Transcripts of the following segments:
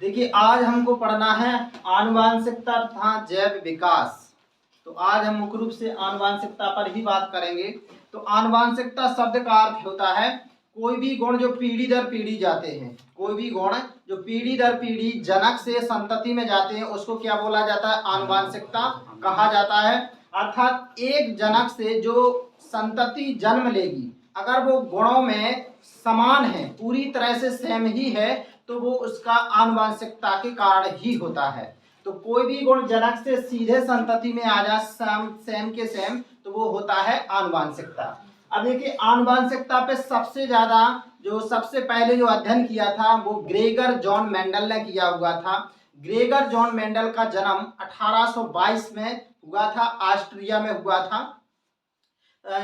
देखिए आज हमको पढ़ना है आनुवांशिकता तथा जैव विकास। तो आज हम मुख्य रूप से आनुवांशिकता पर ही बात करेंगे। तो आनुवांशिकता शब्द का अर्थ होता है कोई भी गुण जो पीढ़ी दर पीढ़ी जाते हैं, कोई भी गुण जो पीढ़ी दर पीढ़ी जनक से संतति में जाते हैं उसको क्या बोला जाता है? आनुवांशिकता कहा जाता है। अर्थात एक जनक से जो संतति जन्म लेगी अगर वो गुणों में समान है, पूरी तरह से सेम ही है, तो वो उसका आनुवांशिकता के कारण ही होता है। तो कोई भी गुण जनक से सीधे संतति में आ जाए सेम के सेम, तो वो होता है आनुवांशिकता। अब देखिए आनुवांशिकता पे सबसे पहले जो अध्ययन किया था वो ग्रेगर जॉन मेंडल ने किया हुआ था। ग्रेगर जॉन मेंडल का जन्म 1822 में हुआ था, ऑस्ट्रिया में हुआ था।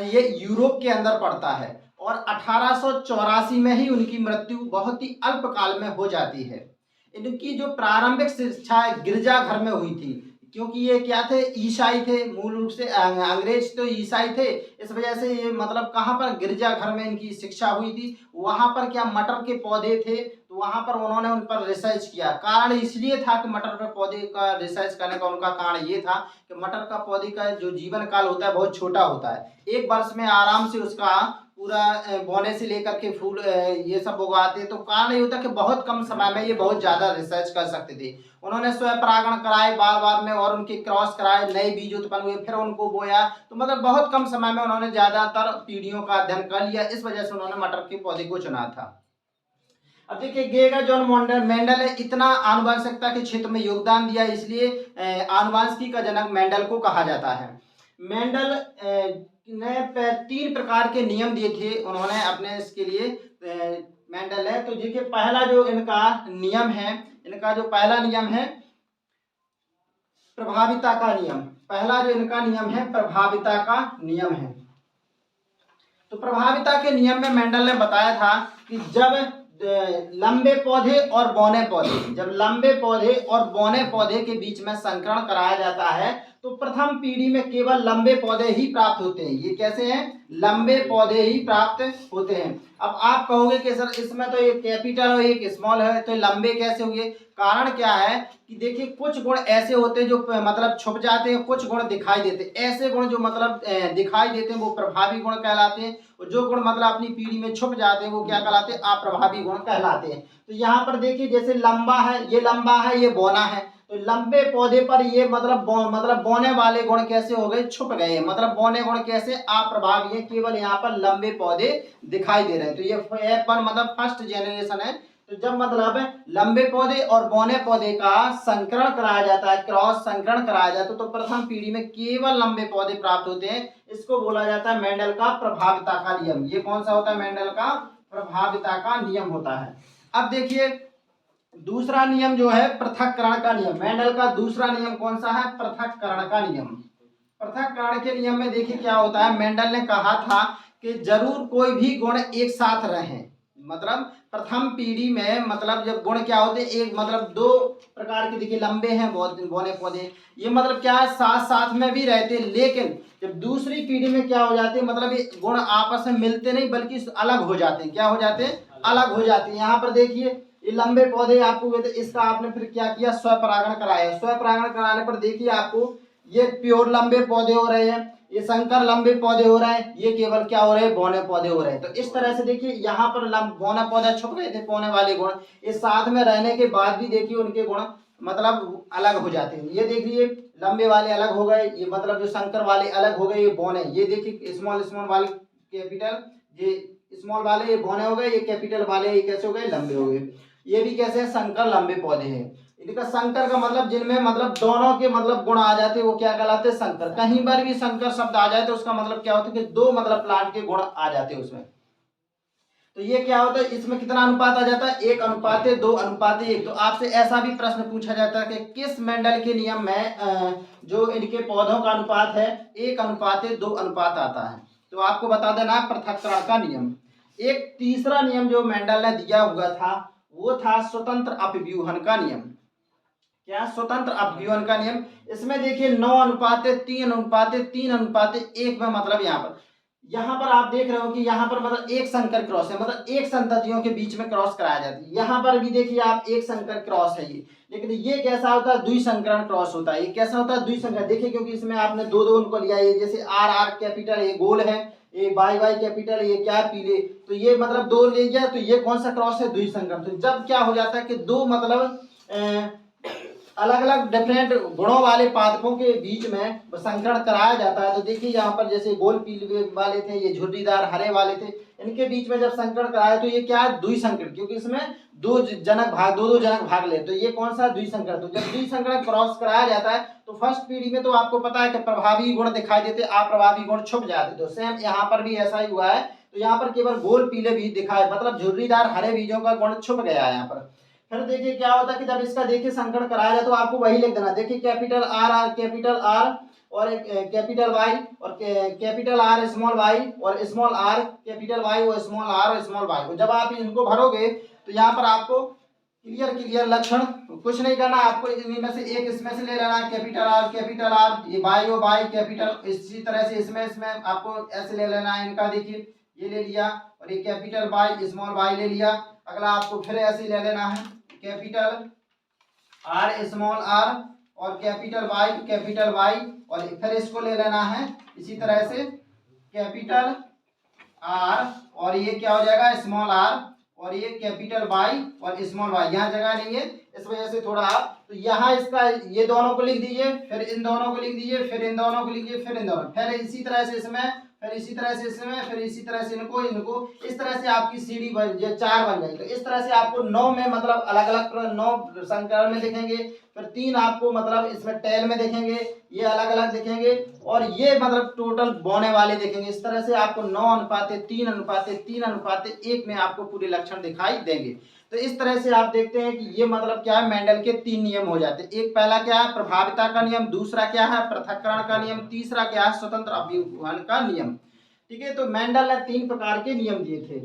ये यूरोप के अंदर पड़ता है और 1884 में ही उनकी मृत्यु बहुत ही अल्प काल में हो जाती है। इनकी जो प्रारंभिक शिक्षा है गिरजाघर में हुई थी, क्योंकि ये क्या थे? ईसाई थे, मूल रूप से अंग्रेज तो ईसाई थे। इस वजह से ये मतलब कहाँ पर? गिरजाघर में इनकी शिक्षा हुई थी। वहाँ पर क्या मटर के पौधे थे, तो वहाँ पर उन्होंने उन पर रिसर्च किया। कारण इसलिए था कि मटर के पौधे का रिसर्च करने का उनका कारण ये था कि मटर का पौधे का जो जीवन काल होता है बहुत छोटा होता है। एक वर्ष में आराम से उसका पूरा बोने से लेकर के फूल ये सब उगाते, तो कारण ये होता है कि बहुत कम समय में ये बहुत ज्यादा रिसर्च कर सकते थे। उन्होंने स्वयं परागण कराए बार बार में और उनके क्रॉस कराए, नए बीज उत्पन्न हुए, फिर उनको बोया, तो मतलब बहुत कम समय में उन्होंने ज्यादातर पीढ़ियों का अध्ययन कर लिया। इस वजह से उन्होंने मटर के पौधे को चुना था। अब देखिए ग्रेगर जॉन मेंडल ने इतना आनुवंशिकता के क्षेत्र में योगदान दिया, इसलिए आनुवंशिकी का जनक मेंडल को कहा जाता है। मेंडल ने 3 प्रकार के नियम दिए थे उन्होंने अपने इसके लिए। मेंडल है तो देखिए पहला जो इनका नियम है, इनका जो पहला नियम है प्रभाविता का नियम। पहला जो इनका नियम है प्रभाविता का नियम है। तो प्रभाविता के नियम में मेंडल ने बताया था कि जब लंबे पौधे और बौने पौधे, जब लंबे पौधे और बौने पौधे के बीच में संकरण कराया जाता है तो प्रथम पीढ़ी में केवल लंबे पौधे ही प्राप्त होते हैं। ये कैसे हैं? लंबे पौधे ही प्राप्त होते हैं। अब आप कहोगे कि सर इसमें तो एक कैपिटल और एक स्मॉल है, तो लंबे कैसे हुए? कारण क्या है कि देखिए कुछ गुण ऐसे होते हैं जो मतलब छुप जाते हैं, कुछ गुण दिखाई देते हैं। ऐसे गुण जो मतलब दिखाई देते हैं वो प्रभावी गुण कहलाते हैं, और जो गुण मतलब अपनी पीढ़ी में छुप जाते हैं वो क्या कहलाते हैं? अप्रभावी गुण कहलाते हैं। तो यहाँ पर देखिए जैसे लंबा है, ये लंबा है, ये बौना है, तो लंबे पौधे पर ये मतलब बौने वाले गुण कैसे हो गए? छुप गए। मतलब बौने गुण कैसे? अप्रभावी है, केवल यहाँ पर लंबे पौधे दिखाई दे रहे हैं। तो ये F1 मतलब फर्स्ट जेनरेशन है। तो जब मतलब लंबे पौधे और बौने पौधे का संकरण कराया जाता है, क्रॉस संकरण कराया जाता है, तो प्रथम पीढ़ी में केवल लंबे पौधे प्राप्त होते हैं। इसको बोला जाता है मेंडल का प्रभाविता का नियम। ये कौन सा होता है? मेंडल का प्रभाविता का नियम होता है। अब देखिए दूसरा नियम जो है पृथक्करण का नियम। मेंडल का दूसरा नियम कौन सा है? पृथक्करण का नियम। पृथक्करण के नियम में देखिए क्या होता है, मेंडल ने कहा था कि जरूर कोई भी गुण एक साथ रहे। मतलब प्रथम पीढ़ी में मतलब जब गुण क्या होते हैं, एक मतलब 2 प्रकार के देखिए लंबे हैं बौने पौधे, ये मतलब क्या है साथ साथ में भी रहते, लेकिन जब दूसरी पीढ़ी में क्या हो जाते हैं, मतलब ये गुण आपस में मिलते नहीं बल्कि अलग हो जाते हैं। क्या हो जाते हैं? अलग हो जाते हैं। यहाँ पर देखिए ये लंबे पौधे आपको हुए थे, इसका आपने फिर क्या किया? स्वपरागण कराया। स्वपरागण कराने पर देखिए आपको ये प्योर लंबे पौधे हो रहे हैं, ये संकर लंबे पौधे हो रहे हैं, ये केवल क्या हो रहे हैं? बौने पौधे हो रहे हैं। तो इस तरह से देखिए यहाँ पर बौना पौधा छुप गए थे, पौने वाले गुण इस साथ में रहने के बाद भी देखिए उनके गुण मतलब अलग हो जाते हैं। ये देखिए लंबे वाले अलग हो गए, ये मतलब जो संकर वाले अलग हो गए, ये बौने, ये देखिए स्मॉल स्मॉल वाले कैपिटल, ये स्मॉल वाले ये बौने हो गए, ये कैपिटल वाले ये कैसे हो गए? लंबे हो गए। ये भी कैसे है? संकर लंबे पौधे हैं। इनका संकर का मतलब जिनमें मतलब दोनों के मतलब गुण आ जाते हैं वो क्या कहलाते हैं? संकर। कहीं बार भी संकर शब्द आ जाए तो उसका मतलब क्या होता है कि 2 मतलब प्लांट के गुण आ जाते हैं उसमें। तो ये क्या होता है, इसमें कितना अनुपात आ जाता है? 1:2:1। तो आपसे ऐसा भी प्रश्न पूछा जाता है कि किस मेंडल के नियम में जो इनके पौधों का अनुपात है 1:2 अनुपात आता है? तो आपको बता देना पृथक्करण का नियम। एक तीसरा नियम जो मेंडल ने दिया हुआ था वो था स्वतंत्र अपव्यूहन का नियम। क्या? स्वतंत्र अपव्यूहन का नियम। इसमें देखिए 9:3:3:3:1 में मतलब यहाँ पर यहाँ पर आप देख रहे हो कि यहाँ पर मतलब एक संकर क्रॉस है, मतलब एक संततियों के बीच में क्रॉस कराया जाती है। यहाँ पर भी देखिए आप एक संकर क्रॉस है ये, लेकिन ये कैसा होता है, द्विसंकरण क्रॉस होता है। ये कैसा होता है, द्विसंकर। देखिए क्योंकि इसमें आपने दो दो उनको लिया, ये जैसे आर आर कैपिटल ये गोल है, ये वाई वाई कैपिटल ये क्या है पीले, तो ये मतलब दो ले गया, तो ये कौन सा क्रॉस है, द्विसंकर। तो जब क्या हो जाता है कि दो मतलब अलग अलग डिफरेंट गुणों वाले पादपों के बीच में संकरण कराया जाता है। तो देखिए यहाँ पर जैसे गोल पीले वाले थे, ये झुर्रीदार हरे वाले थे, इनके बीच में जब संकरण कराया तो ये क्या है, द्विसंकर, क्योंकि इसमें दो जनक भाग, दो जनक भाग ले, तो ये कौन सा, द्विसंकर। तो जब द्विसंकर क्रॉस कराया जाता है तो फर्स्ट पीढ़ी में तो आपको पता है कि प्रभावी गुण दिखाई देते, अप्रभावी गुण छुप जाते। तो सेम यहाँ पर भी ऐसा ही हुआ है। तो यहाँ पर केवल गोल पीले बीज दिखाए, मतलब झुर्रीदार हरे बीजों का गुण छुप गया है यहाँ पर। फिर देखिए क्या होता है कि जब इसका देखिए संकरण कराया जाए तो आपको वही लिख देना। देखिए कैपिटल आर कैपिटल आर और एक कैपिटल वाई और कैपिटल आर स्मॉल वाई और स्मॉल आर कैपिटल वाई और स्मॉल आर और स्मॉल वाई। जब आप इनको भरोगे तो यहाँ पर आपको क्लियर लक्षण कुछ नहीं करना, आपको इनमें से एक इसमें से ले लेना, कैपिटल आर ये वाई और वाई कैपिटल, इसी तरह से इसमें आपको ऐसे ले लेना है इनका। देखिए ये ले लिया और ये कैपिटल वाई स्मॉल वाई ले लिया। अगला आपको फिर ऐसे ले लेना है कैपिटल आर स्मॉल आर और कैपिटल वाई और फिर इसको ले लेना है इसी तरह से कैपिटल आर और ये क्या हो जाएगा, स्मॉल आर और ये कैपिटल वाई और स्मॉल वाई। यहाँ जगह नहीं है इस वजह से थोड़ा आप, तो यहाँ इसका ये दोनों को लिख दीजिए, फिर इन दोनों को लिख दीजिए, फिर इन दोनों को लिखिए, फिर इन दोनों, फिर इसी तरह से इसमें, फिर इसी तरह से इसमें, फिर इसी तरह से इनको, इस तरह से आपकी सीढ़ी बन जाए, 4 बन जाएगी। तो इस तरह से आपको 9 में मतलब अलग अलग 9 संकरण में दिखेंगे, फिर 3 आपको मतलब इसमें टेल में दिखेंगे, ये अलग अलग दिखेंगे और ये मतलब टोटल बोने वाले दिखेंगे। इस तरह से आपको 9:3:3:3:1 में आपको पूरे लक्षण दिखाई देंगे। तो इस तरह से आप देखते हैं कि ये मतलब क्या है, मेंडल के 3 नियम हो जाते हैं। एक पहला क्या है, प्रभाविता का नियम, दूसरा क्या है, पृथक्करण का नियम, तीसरा क्या है, स्वतंत्र अभिवहन का नियम। ठीक है, तो मेंडल ने 3 प्रकार के नियम दिए थे।